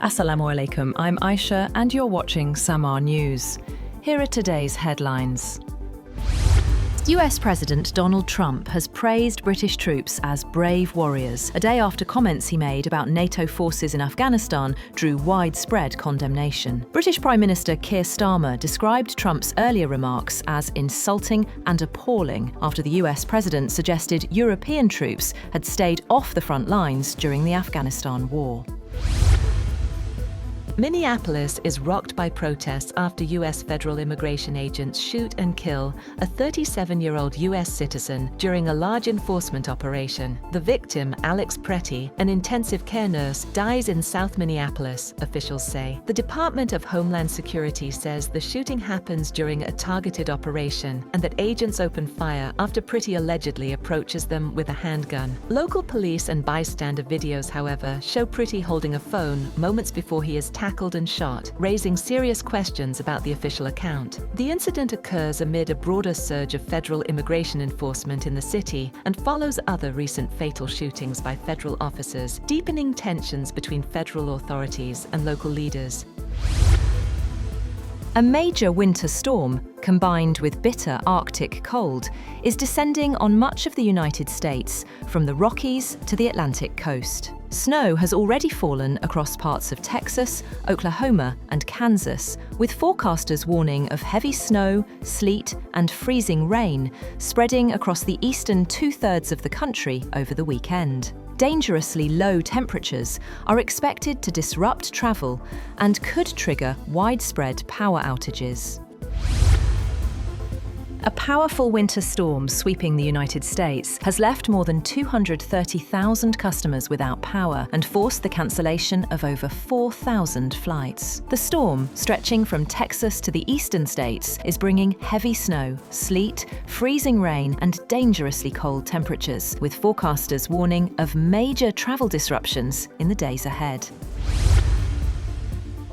Assalamu alaikum, I'm Aisha and you're watching Samaa News. Here are today's headlines. US President Donald Trump has praised British troops as brave warriors, a day after comments he made about NATO forces in Afghanistan drew widespread condemnation. British Prime Minister Keir Starmer described Trump's earlier remarks as insulting and appalling after the US President suggested European troops had stayed off the front lines during the Afghanistan war. Minneapolis is rocked by protests after US federal immigration agents shoot and kill a 37-year-old US citizen during a large enforcement operation. The victim, Alex Pretti, an intensive care nurse, dies in South Minneapolis, officials say. The Department of Homeland Security says the shooting happens during a targeted operation and that agents open fire after Pretti allegedly approaches them with a handgun. Local police and bystander videos, however, show Pretti holding a phone moments before he is tackled and shot, raising serious questions about the official account. The incident occurs amid a broader surge of federal immigration enforcement in the city and follows other recent fatal shootings by federal officers, deepening tensions between federal authorities and local leaders. A major winter storm, combined with bitter Arctic cold, is descending on much of the United States, from the Rockies to the Atlantic coast. Snow has already fallen across parts of Texas, Oklahoma, and Kansas, with forecasters warning of heavy snow, sleet, and freezing rain spreading across the eastern two-thirds of the country over the weekend. Dangerously low temperatures are expected to disrupt travel and could trigger widespread power outages. A powerful winter storm sweeping the United States has left more than 230,000 customers without power and forced the cancellation of over 4,000 flights. The storm, stretching from Texas to the eastern states, is bringing heavy snow, sleet, freezing rain, and dangerously cold temperatures, with forecasters warning of major travel disruptions in the days ahead.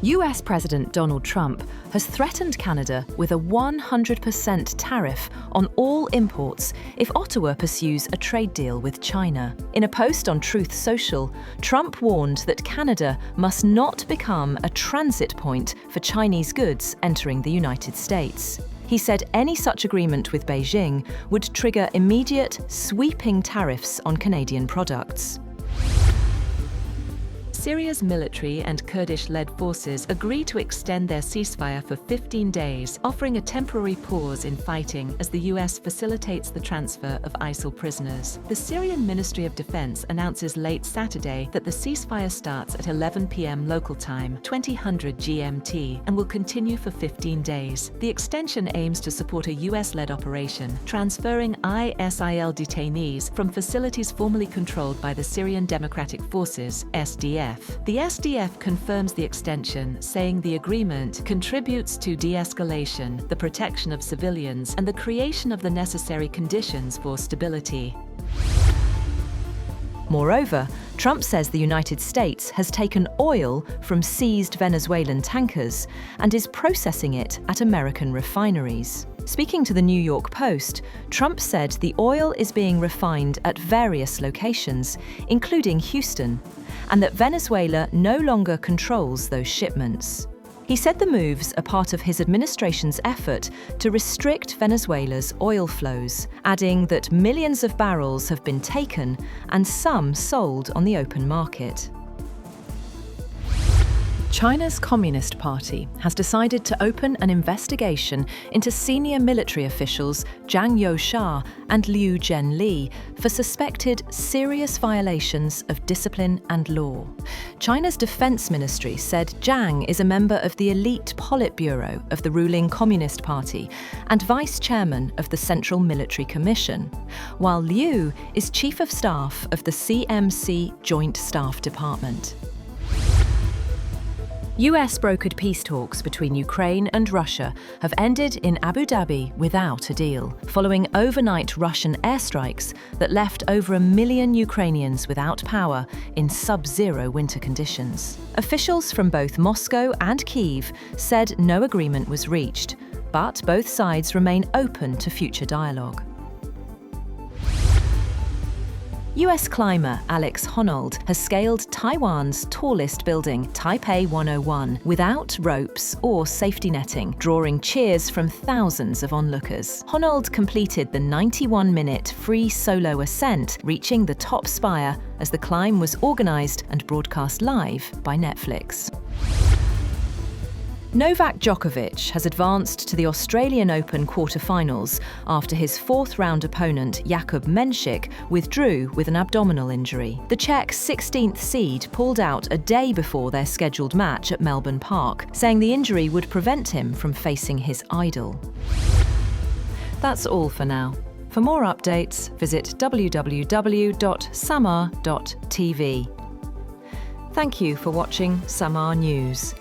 US President Donald Trump has threatened Canada with a 100% tariff on all imports if Ottawa pursues a trade deal with China. In a post on Truth Social, Trump warned that Canada must not become a transit point for Chinese goods entering the United States. He said any such agreement with Beijing would trigger immediate, sweeping tariffs on Canadian products. Syria's military and Kurdish-led forces agree to extend their ceasefire for 15 days, offering a temporary pause in fighting as the US facilitates the transfer of ISIL prisoners. The Syrian Ministry of Defense announces late Saturday that the ceasefire starts at 11 p.m. local time, 2000 GMT, and will continue for 15 days. The extension aims to support a US-led operation, transferring ISIL detainees from facilities formerly controlled by the Syrian Democratic Forces, SDF. The SDF confirms the extension, saying the agreement contributes to de-escalation, the protection of civilians, and the creation of the necessary conditions for stability. Moreover, Trump says the United States has taken oil from seized Venezuelan tankers and is processing it at American refineries. Speaking to the New York Post, Trump said the oil is being refined at various locations, including Houston, and that Venezuela no longer controls those shipments. He said the moves are part of his administration's effort to restrict Venezuela's oil flows, adding that millions of barrels have been taken and some sold on the open market. China's Communist Party has decided to open an investigation into senior military officials Zhang Youxia and Liu Zhenli for suspected serious violations of discipline and law. China's Defense Ministry said Zhang is a member of the elite Politburo of the ruling Communist Party and vice chairman of the Central Military Commission, while Liu is chief of staff of the CMC Joint Staff Department. US-brokered peace talks between Ukraine and Russia have ended in Abu Dhabi without a deal, following overnight Russian airstrikes that left over 1 million Ukrainians without power in sub-zero winter conditions. Officials from both Moscow and Kyiv said no agreement was reached, but both sides remain open to future dialogue. US climber Alex Honnold has scaled Taiwan's tallest building, Taipei 101, without ropes or safety netting, drawing cheers from thousands of onlookers. Honnold completed the 91-minute free solo ascent, reaching the top spire as the climb was organised and broadcast live by Netflix. Novak Djokovic has advanced to the Australian Open quarter-finals after his fourth-round opponent Jakub Mensik withdrew with an abdominal injury. The Czech 16th seed pulled out a day before their scheduled match at Melbourne Park, saying the injury would prevent him from facing his idol. That's all for now. For more updates, visit www.samaa.tv. Thank you for watching Samaa News.